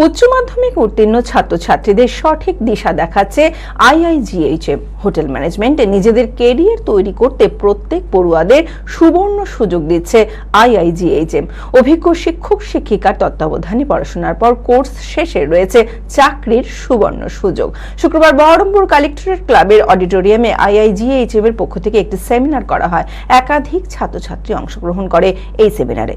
উচ্চ মাধ্যমিক উত্তীর্ণ ছাত্রছাত্রীদের সঠিক দিশা দেখাচ্ছে আইআইজিএইচএম। হোটেল ম্যানেজমেন্টে নিজেদের কেরিয়ার তৈরি করতে প্রত্যেক পড়ুয়াদের সুবর্ণ সুযোগ দিচ্ছে আইআইজিএইচএম। অভিজ্ঞ শিক্ষক শিক্ষিকার তত্ত্বাবধানে পড়াশোনার পর কোর্স শেষে রয়েছে চাকরির সুবর্ণ সুযোগ। শুক্রবার বহরমপুর কালেক্টরেট ক্লাবের অডিটোরিয়ামে আইআইজিএইচএম এর পক্ষ থেকে একটি সেমিনার করা হয়। একাধিক ছাত্রছাত্রী অংশগ্রহণ করে এই সেমিনারে।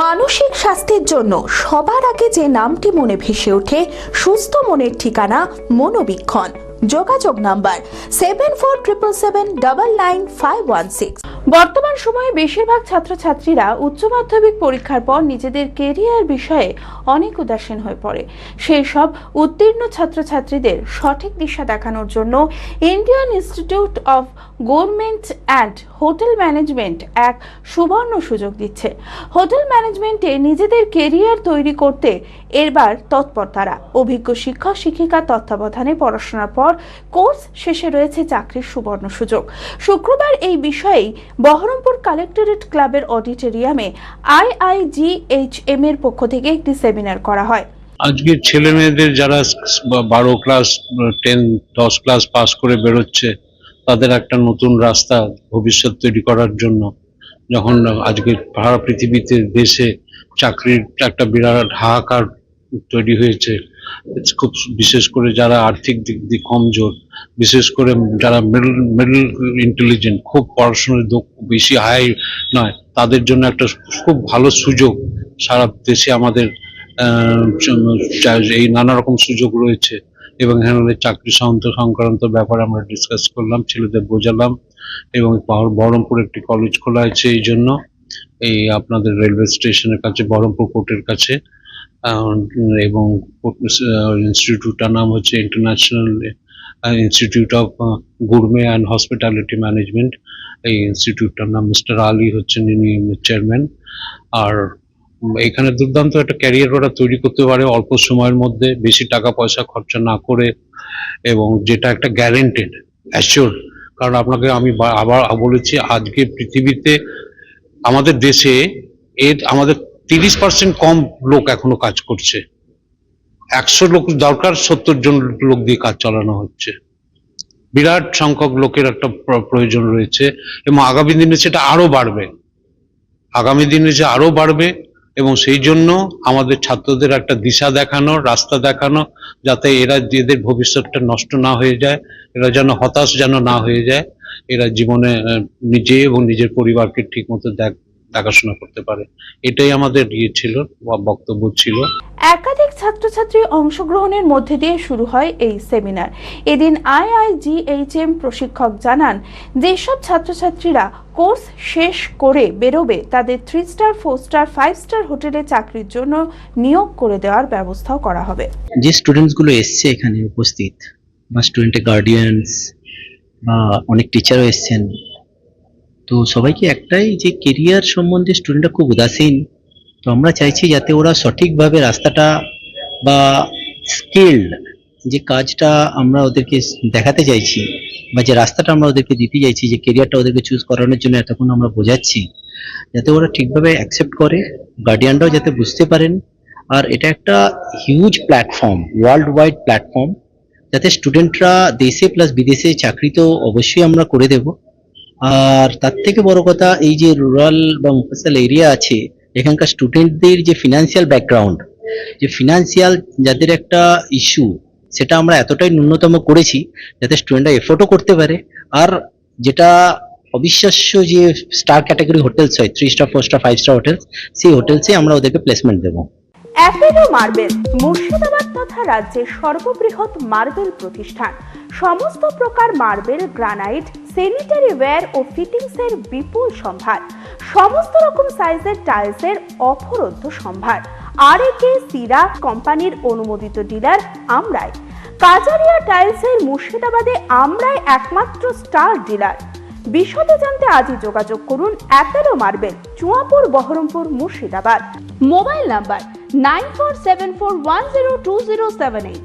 মানসিক স্বাস্থ্যের জন্য সবার আগে যে নামটি মনে ভেসে ওঠে, সুস্থ মনের ঠিকানা মনোবীক্ষণ। যোগাযোগ নাম্বার 7477799516। বর্তমান সময়ে বেশিরভাগ ছাত্রছাত্রীরা উচ্চ মাধ্যমিক পরীক্ষার পর নিজেদের কেরিয়ার বিষয়ে অনেক উদাসীন হয়ে পড়ে। সেই সব উত্তীর্ণ ছাত্রছাত্রীদের সঠিক দিশা দেখানোর জন্য Indian institute of government and hotel management এক সুবর্ণ সুযোগ দিচ্ছে। হোটেল ম্যানেজমেন্টে নিজেদের কেরিয়ার তৈরি করতে এবার তৎপর তারা। অভিজ্ঞ শিক্ষক শিক্ষিকার তত্ত্বাবধানে পড়াশোনার পর কোর্স শেষে রয়েছে চাকরির সুবর্ণ সুযোগ। শুক্রবার এই বিষয়েই বহরমপুর কালেক্টরেট ক্লাবের অডিটোরিয়ামে আইআইজিএইচএম এর পক্ষ থেকে একটি সেমিনার করা হয়। আজকে ছেলে মেয়েদের যারা 12 ক্লাস 10 ক্লাস পাস করে বেরোচ্ছে, তাদের একটা নতুন রাস্তা ভবিষ্যৎ তৈরি করার জন্য, যখন আজকে সারা পৃথিবীতে দেশে চাকরির একটা বিরাট হাহাকার তৈরি হয়েছে, খুব বিশেষ করে যারা আর্থিক দিক দিয়ে কমজোর, বিশেষ করে যারা মিডল ইন্টেলিজেন্ট, খুব পড়াশোনার বেশি হাই নয়, তাদের জন্য একটা খুব ভালো সুযোগ। সারা দেশে আমাদের এই নানা রকম সুযোগ রয়েছে এবং এখানে চাকরি সংক্রান্ত ব্যাপারে আমরা ডিসকাস করলাম, ছেলেদের বোঝালাম এবং বহরমপুর একটি কলেজ খোলা হয়েছে এই জন্য, এই আপনাদের রেলওয়ে স্টেশনের কাছে, বহরমপুর কোর্টের কাছে, এবং ইনস্টিটিউটটার নাম হচ্ছে international institute of gourmet and hospitality management. এই ইনস্টিটিউটটার নাম মিস্টার আলী হচ্ছেন ইনি চেয়ারম্যান। আর এখানে দুর্দান্ত একটা ক্যারিয়ার ওরা তৈরি করতে পারে অল্প সময়ের মধ্যে, বেশি টাকা পয়সা খরচা না করে, এবং যেটা একটা গ্যারেন্টেড অ্যাসিওর। কারণ আপনাকে আমি আবার বলেছি, আজকে পৃথিবীতে আমাদের দেশে আমাদের 30% কম লোক এখনো কাজ করছে। 100 লোক দরকার, 70 জন লোক দিয়ে কাজ চালানো হচ্ছে। বিরাট সংখ্যক লোকের একটা প্রয়োজন রয়েছে এবং আগামী দিনে সেটা আরো বাড়বে, এবং সেই জন্য আমাদের ছাত্রদের একটা দিশা দেখানো, রাস্তা দেখানো, যাতে এদের ভবিষ্যৎটা নষ্ট না হয়ে যায়, এরা যেন হতাশ না হয়ে যায়, এরা জীবনে নিজে এবং নিজের পরিবারকে ঠিক মতো দেখাশোনা করতে পারে। এটাই আমাদের ছিল, বক্তব্য ছিল। একাধিক ছাত্রছাত্রী অংশগ্রহণের মধ্যে দিয়ে শুরু হয় এই সেমিনার। এদিন আইআইজিএইচএম প্রশিক্ষক জানান, যেসব ছাত্রছাত্রীরা কোর্স শেষ করে বেরোবে তাদের 3 স্টার 4 স্টার 5 স্টার হোটেলে চাকরির জন্য নিয়োগ করে দেওয়ার ব্যবস্থাও করা হবে। যে স্টুডেন্টস গুলো এসছে এখানে উপস্থিত, বা স্টুডেন্টের গার্ডিয়ানস বা অনেক টিচারও এসছেন, তো সবাইকে একটাই, যে কেরিয়ার সম্বন্ধে স্টুডেন্টরা খুব উদাসীন। তো আমরা চাইছি যাতে ওরা সঠিকভাবে রাস্তাটা বা স্কিল্ড যে কাজটা আমরা ওদেরকে দেখাতে চাইছি, বা যে রাস্তাটা আমরা ওদেরকে দিতে চাইছি, যে কেরিয়ারটা ওদেরকে চুজ করানোর জন্য এতক্ষণ আমরা বোঝাচ্ছি, যাতে ওরা ঠিকভাবে অ্যাকসেপ্ট করে, গার্ডিয়ানরাও যাতে বুঝতে পারেন। আর এটা একটা huge platform, world wide platform, যাতে স্টুডেন্টরা দেশে প্লাস বিদেশে চাকরি তো অবশ্যই আমরা করে দেব। আর তার থেকে বড় কথা, এই যে রুরাল বা মফস্বল এরিয়া আছে, এখানকার স্টুডেন্টদের যে ফিনান্সিয়াল ব্যাকগ্রাউন্ড, যে ফিনান্সিয়াল যাদের একটা ইস্যু, সেটা আমরা এতটাই ন্যূনতম করেছি যাতে স্টুডেন্টরা এফোর্টও করতে পারে। আর যেটা অবিশ্বাস্য, যে স্টার ক্যাটাগরি হোটেলস হয়, 3 স্টার 4 স্টার 5 স্টার হোটেলস, সেই হোটেলসে আমরা ওদেরকে প্লেসমেন্ট দেবো। অ্যাপেলো মার্বেল মুর্শিদাবাদ তথা রাজ্যের সর্ববৃহৎ মার্বেল প্রতিষ্ঠান। সমস্ত প্রকার মার্বেল, গ্রানাইট, স্যানিটারি ওয়্যার ও ফিটিংসের বিপুল সম্ভার, সমস্ত রকম সাইজের টাইলসের অফুরন্ত সম্ভার। আর.এ.কে সিরা কোম্পানির অনুমোদিত ডিলার আমরাই। কাজারিয়া টাইলসের মুর্শিদাবাদে আমরাই একমাত্র স্টার ডিলার। বিশদে জানতে আজই যোগাযোগ করুন Apollo marble, Chuapur, Baharampur, Murshidabad. Mobile number 9474102078।